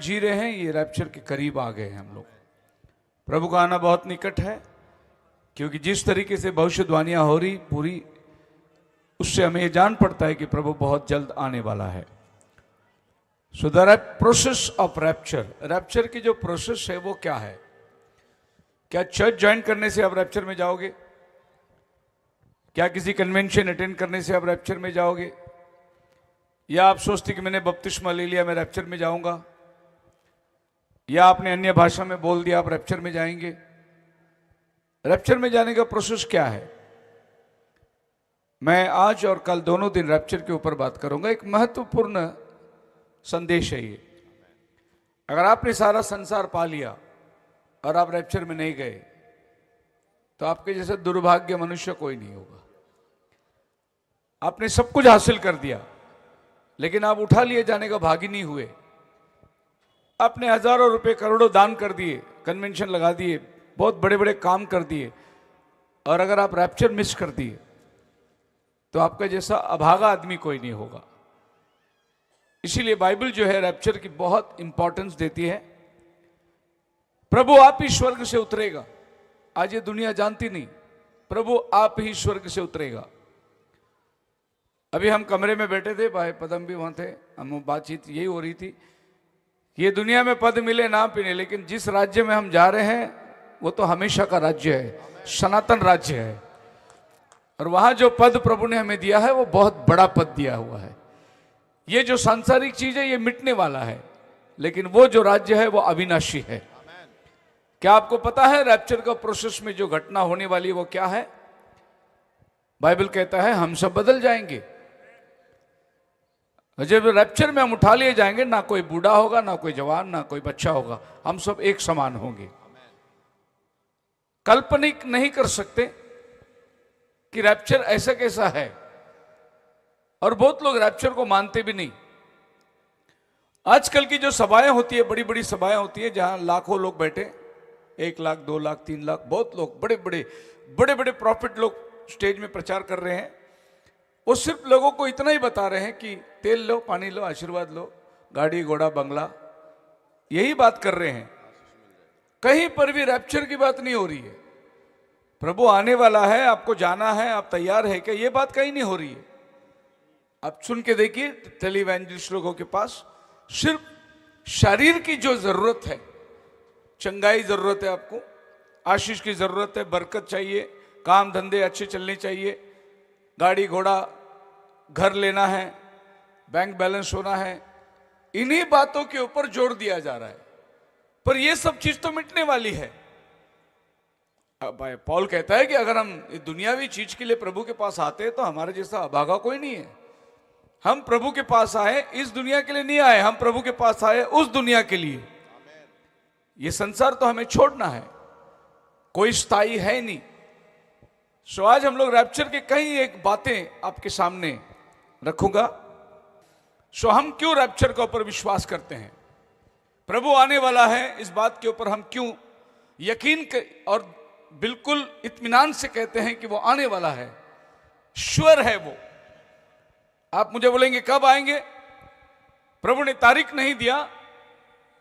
जी रहे हैं, ये रैप्चर के करीब आ गए हैं हम लोग। प्रभु का आना बहुत निकट है, क्योंकि जिस तरीके से भविष्यवाणियां हो रही पूरी, उससे हमें ये जान पड़ता है कि प्रभु बहुत जल्द आने वाला है। So the process of rapture, rapture की जो प्रोसेस है वो क्या है? क्या चर्च ज्वाइन करने से आप रैप्चर में जाओगे? क्या किसी कन्वेंशन अटेंड करने से आप रैप्चर में जाओगे? या आप सोचते कि मैंने बपतिस्मा ले लिया, मैं रैप्चर में जाऊंगा? या आपने अन्य भाषा में बोल दिया, आप रैप्चर में जाएंगे? रैप्चर में जाने का प्रोसेस क्या है? मैं आज और कल दोनों दिन रैप्चर के ऊपर बात करूंगा। एक महत्वपूर्ण संदेश है ये। अगर आपने सारा संसार पा लिया और आप रैप्चर में नहीं गए, तो आपके जैसे दुर्भाग्य मनुष्य कोई नहीं होगा। आपने सब कुछ हासिल कर दिया, लेकिन आप उठा लिए जाने का भागी नहीं हुए। आपने हजारों रुपए करोड़ों दान कर दिए, कन्वेंशन लगा दिए, बहुत बड़े बड़े काम कर दिए, और अगर आप रैप्चर मिस कर दिए तो आपका जैसा अभागा आदमी कोई नहीं होगा। इसीलिए बाइबल जो है रैप्चर की बहुत इंपॉर्टेंस देती है। प्रभु आप ही स्वर्ग से उतरेगा। आज ये दुनिया जानती नहीं, प्रभु आप ही स्वर्ग से उतरेगा। अभी हम कमरे में बैठे थे, भाई पदम भी वहां थे, हम बातचीत यही हो रही थी, ये दुनिया में पद मिले ना मिले, लेकिन जिस राज्य में हम जा रहे हैं वो तो हमेशा का राज्य है, सनातन राज्य है। और वहां जो पद प्रभु ने हमें दिया है वो बहुत बड़ा पद दिया हुआ है। ये जो सांसारिक चीज है ये मिटने वाला है, लेकिन वो जो राज्य है वो अविनाशी है। क्या आपको पता है रैप्चर का प्रोसेस में जो घटना होने वाली है वो क्या है? बाइबल कहता है हम सब बदल जाएंगे। जब रैप्चर में हम उठा लिए जाएंगे, ना कोई बूढ़ा होगा, ना कोई जवान, ना कोई बच्चा होगा, हम सब एक समान होंगे। काल्पनिक नहीं कर सकते कि रैप्चर ऐसा कैसा है, और बहुत लोग रैप्चर को मानते भी नहीं। आजकल की जो सभाएं होती है, बड़ी बड़ी सभाएं होती है, जहां लाखों लोग बैठे, 1 लाख 2 लाख 3 लाख, बहुत लोग, बड़े बड़े प्रॉफिट लोग स्टेज में प्रचार कर रहे हैं। वो सिर्फ लोगों को इतना ही बता रहे हैं कि तेल लो, पानी लो, आशीर्वाद लो, गाड़ी घोड़ा बंगला, यही बात कर रहे हैं। कहीं पर भी रैप्चर की बात नहीं हो रही है। प्रभु आने वाला है, आपको जाना है, आप तैयार है क्या, ये बात कहीं नहीं हो रही है। आप सुन के देखिए टेलीवेंजलिस्ट लोगों के पास सिर्फ शरीर की जो जरूरत है, चंगाई जरूरत है, आपको आशीष की जरूरत है, बरकत चाहिए, काम धंधे अच्छे चलने चाहिए, गाड़ी घोड़ा घर लेना है, बैंक बैलेंस होना है, इन्हीं बातों के ऊपर जोर दिया जा रहा है। पर ये सब चीज तो मिटने वाली है। पौल कहता है कि अगर हम दुनियावी चीज के लिए प्रभु के पास आते हैं तो हमारे जैसा अभागा कोई नहीं है। हम प्रभु के पास आए, इस दुनिया के लिए नहीं आए, हम प्रभु के पास आए उस दुनिया के लिए। ये संसार तो हमें छोड़ना है, कोई स्थायी है नहीं। सो आज हम लोग रैप्चर के कई एक बातें आपके सामने रखूंगा। सो हम क्यों रैप्चर के ऊपर विश्वास करते हैं? प्रभु आने वाला है, इस बात के ऊपर हम क्यों यकीन और बिल्कुल इत्मीनान से कहते हैं कि वो आने वाला है, श्योर है वो। आप मुझे बोलेंगे कब आएंगे? प्रभु ने तारीख नहीं दिया,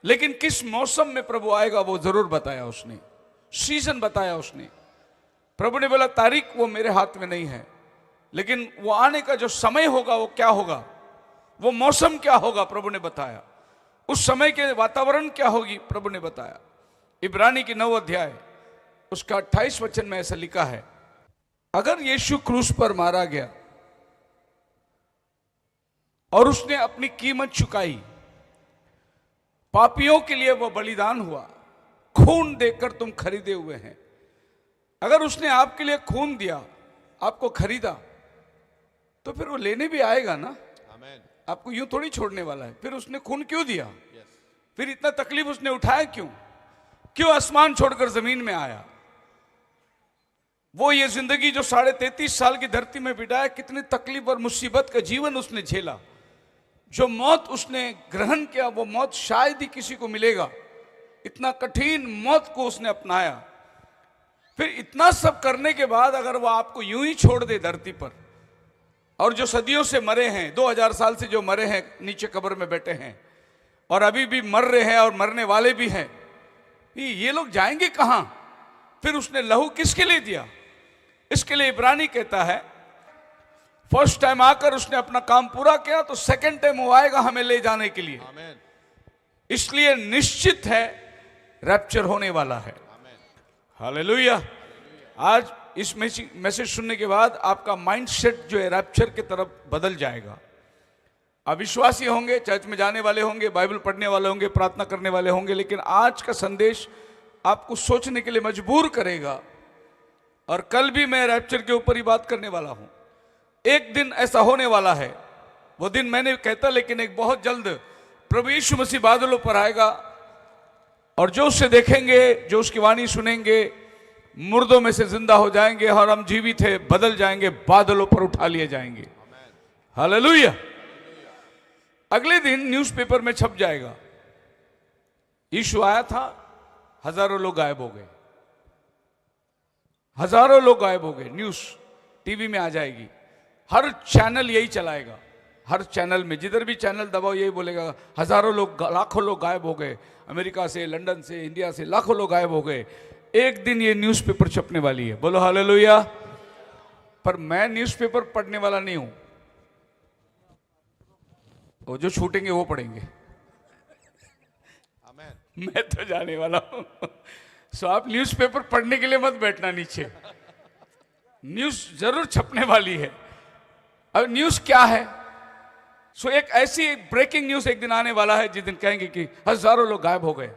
लेकिन किस मौसम में प्रभु आएगा वो जरूर बताया उसने, सीजन बताया उसने। प्रभु ने बोला तारीख वो मेरे हाथ में नहीं है, लेकिन वो आने का जो समय होगा वो क्या होगा, वो मौसम क्या होगा, प्रभु ने बताया। उस समय के वातावरण क्या होगी, प्रभु ने बताया। इब्रानी की 9 अध्याय उसका 28 वचन में ऐसा लिखा है, अगर यीशु क्रूस पर मारा गया और उसने अपनी कीमत चुकाई, पापियों के लिए वो बलिदान हुआ, खून देकर तुम खरीदे हुए हैं। अगर उसने आपके लिए खून दिया, आपको खरीदा, तो फिर वो लेने भी आएगा ना। आमीन। आपको यूं थोड़ी छोड़ने वाला है। फिर उसने खून क्यों दिया? फिर इतना तकलीफ उसने उठाया क्यों? क्यों आसमान छोड़कर जमीन में आया? वो ये जिंदगी जो 33.5 साल की धरती में बिताया, कितनी तकलीफ और मुसीबत का जीवन उसने झेला। जो मौत उसने ग्रहण किया, वो मौत शायद ही किसी को मिलेगा। इतना कठिन मौत को उसने अपनाया। फिर इतना सब करने के बाद अगर वो आपको यूं ही छोड़ दे धरती पर, और जो सदियों से मरे हैं, 2000 साल से जो मरे हैं, नीचे कब्र में बैठे हैं, और अभी भी मर रहे हैं और मरने वाले भी हैं, ये लोग जाएंगे कहां? फिर उसने लहू किसके लिए दिया? इसके लिए इब्रानी कहता है फर्स्ट टाइम आकर उसने अपना काम पूरा किया, तो सेकंड टाइम वो आएगा हमें ले जाने के लिए। इसलिए निश्चित है रैप्चर होने वाला है। हालेलुया। आज इस मैसेज सुनने के बाद आपका माइंडसेट जो है रैप्चर की तरफ बदल जाएगा। अविश्वासी होंगे, चर्च में जाने वाले होंगे, बाइबल पढ़ने वाले होंगे, प्रार्थना करने वाले होंगे, लेकिन आज का संदेश आपको सोचने के लिए मजबूर करेगा। और कल भी मैं रैप्चर के ऊपर ही बात करने वाला हूं। एक दिन ऐसा होने वाला है, वो दिन मैंने कहता, लेकिन एक बहुत जल्द प्रभु यीशु मसीह बादलों पर आएगा और जो उसे देखेंगे, जो उसकी वाणी सुनेंगे, मुर्दों में से जिंदा हो जाएंगे और हम जीवित है बदल जाएंगे, बादलों पर उठा लिए जाएंगे। हालेलुया। अगले दिन न्यूज़पेपर में छप जाएगा, यीशु आया था, हजारों लोग गायब हो गए, हजारों लोग गायब हो गए। न्यूज़ टीवी में आ जाएगी, हर चैनल यही चलाएगा, हर चैनल में जिधर भी चैनल दबाओ यही बोलेगा हजारों लोग, लाखों लोग गायब हो गए, अमेरिका से, लंदन से, इंडिया से लाखों लोग गायब हो गए। एक दिन ये न्यूज़पेपर छपने वाली है। बोलो हालेलुया। पर मैं न्यूज़पेपर पढ़ने वाला नहीं हूं, वो जो छूटेंगे वो पढ़ेंगे। मैं तो जाने वाला हूं। सो आप न्यूज़पेपर पढ़ने के लिए मत बैठना नीचे, न्यूज़ जरूर छपने वाली है। अब न्यूज़ क्या है? सो एक ऐसी ब्रेकिंग न्यूज़ एक दिन आने वाला है जिस दिन कहेंगे कि हजारों लोग गायब हो गए,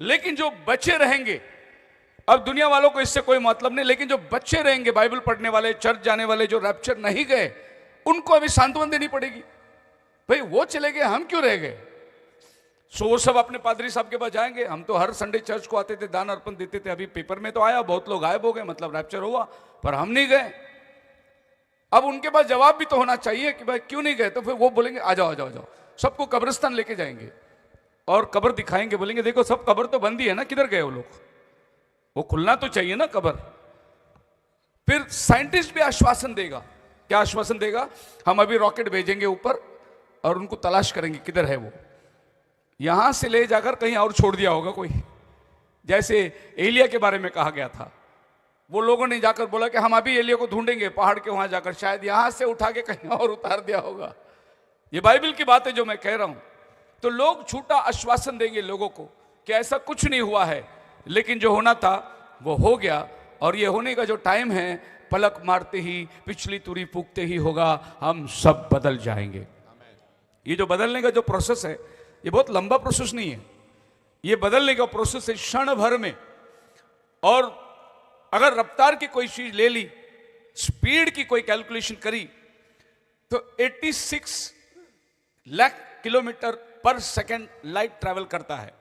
लेकिन जो बचे रहेंगे, अब दुनिया वालों को इससे कोई मतलब नहीं, लेकिन जो बच्चे रहेंगे, बाइबल पढ़ने वाले, चर्च जाने वाले, जो रैप्चर नहीं गए, उनको अभी सांत्वना देनी पड़ेगी। भाई वो चले गए, हम क्यों रह गए? सो वो सब अपने पादरी साहब के पास जाएंगे। हम तो हर संडे चर्च को आते थे, दान अर्पण देते थे, अभी पेपर में तो आया बहुत लोग गायब हो गए, मतलब रैप्चर हुआ, पर हम नहीं गए। अब उनके पास जवाब भी तो होना चाहिए कि भाई क्यों नहीं गए। तो फिर वो बोलेंगे आ जाओ आ जाओ आ जाओ, सबको कब्रिस्तान लेके जाएंगे और कब्र दिखाएंगे, बोलेंगे देखो सब कब्र तो बंद ही है ना, किधर गए वो लोग? वो खुलना तो चाहिए ना कब्र। फिर साइंटिस्ट भी आश्वासन देगा। क्या आश्वासन देगा? हम अभी रॉकेट भेजेंगे ऊपर और उनको तलाश करेंगे किधर है वो, यहां से ले जाकर कहीं और छोड़ दिया होगा कोई। जैसे एलिया के बारे में कहा गया था, वो लोगों ने जाकर बोला कि हम अभी एलिया को ढूंढेंगे पहाड़ के वहां जाकर, शायद यहां से उठा के कहीं और उतार दिया होगा। ये बाइबल की बात है जो मैं कह रहा हूं। तो लोग झूठा आश्वासन देंगे लोगों को कि ऐसा कुछ नहीं हुआ है, लेकिन जो होना था वो हो गया। और ये होने का जो टाइम है, पलक मारते ही, पिछली तुरी फूकते ही होगा, हम सब बदल जाएंगे। ये जो बदलने का जो प्रोसेस है, ये बहुत लंबा प्रोसेस नहीं है। ये बदलने का प्रोसेस है क्षण भर में। और अगर रफ्तार की कोई चीज ले ली, स्पीड की कोई कैलकुलेशन करी, तो 86 लाख किलोमीटर पर सेकंड लाइट ट्रैवल करता है।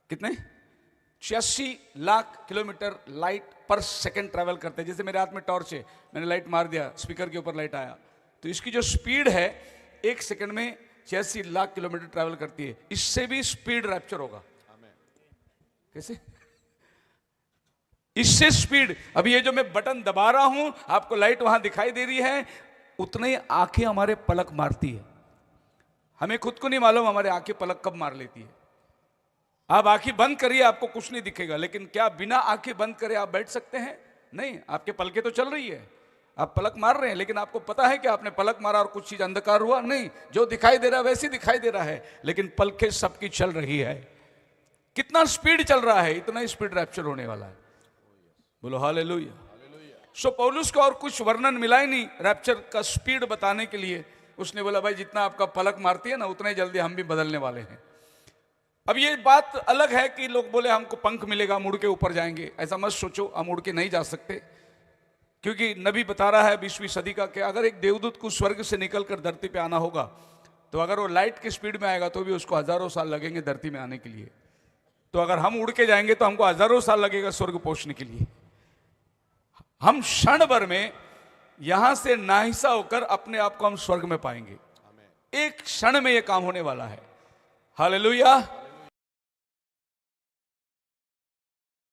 कितने? 86 लाख किलोमीटर लाइट पर सेकंड ट्रैवल करते हैं। जैसे मेरे हाथ में टॉर्च है, मैंने लाइट मार दिया, स्पीकर के ऊपर लाइट आया, तो इसकी जो स्पीड है एक सेकंड में 86 लाख किलोमीटर ट्रैवल करती है। इससे भी स्पीड रैप्चर होगा। कैसे? इससे स्पीड। अभी ये जो मैं बटन दबा रहा हूं, आपको लाइट वहां दिखाई दे रही है, उतने ही आंखें हमारे पलक मारती है। हमें खुद को नहीं मालूम हमारे आंखें पलक कब मार लेती है। आप आंखें बंद करिए, आपको कुछ नहीं दिखेगा, लेकिन क्या बिना आंखें बंद करे आप बैठ सकते हैं? नहीं, आपके पलकें तो चल रही है, आप पलक मार रहे हैं, लेकिन आपको पता है कि आपने पलक मारा और कुछ चीज अंधकार हुआ? नहीं, जो दिखाई दे रहा है वैसे दिखाई दे रहा है, लेकिन पलकें सबकी चल रही है। कितना स्पीड चल रहा है, इतना ही स्पीड रैप्चर होने वाला है। बोलो हालेलुया। सो पौलुस को और कुछ वर्णन मिला ही नहीं रैप्चर का स्पीड बताने के लिए। उसने बोला भाई जितना आपका पलक मारती है ना, उतना ही जल्दी हम भी बदलने वाले हैं। अब ये बात अलग है कि लोग बोले हमको पंख मिलेगा, मुड़ के ऊपर जाएंगे। ऐसा मत सोचो, हम उड़ के नहीं जा सकते, क्योंकि नबी बता रहा है 20वीं सदी का कि अगर एक देवदूत को स्वर्ग से निकलकर धरती पे आना होगा, तो अगर वो लाइट की स्पीड में आएगा तो भी उसको हजारों साल लगेंगे धरती में आने के लिए। तो अगर हम उड़ के जाएंगे तो हमको हजारों साल लगेगा स्वर्ग पहुंचने के लिए। हम क्षण भर में यहां से नाहिसा होकर अपने आप को हम स्वर्ग में पाएंगे। एक क्षण में यह काम होने वाला है। हालेलुया।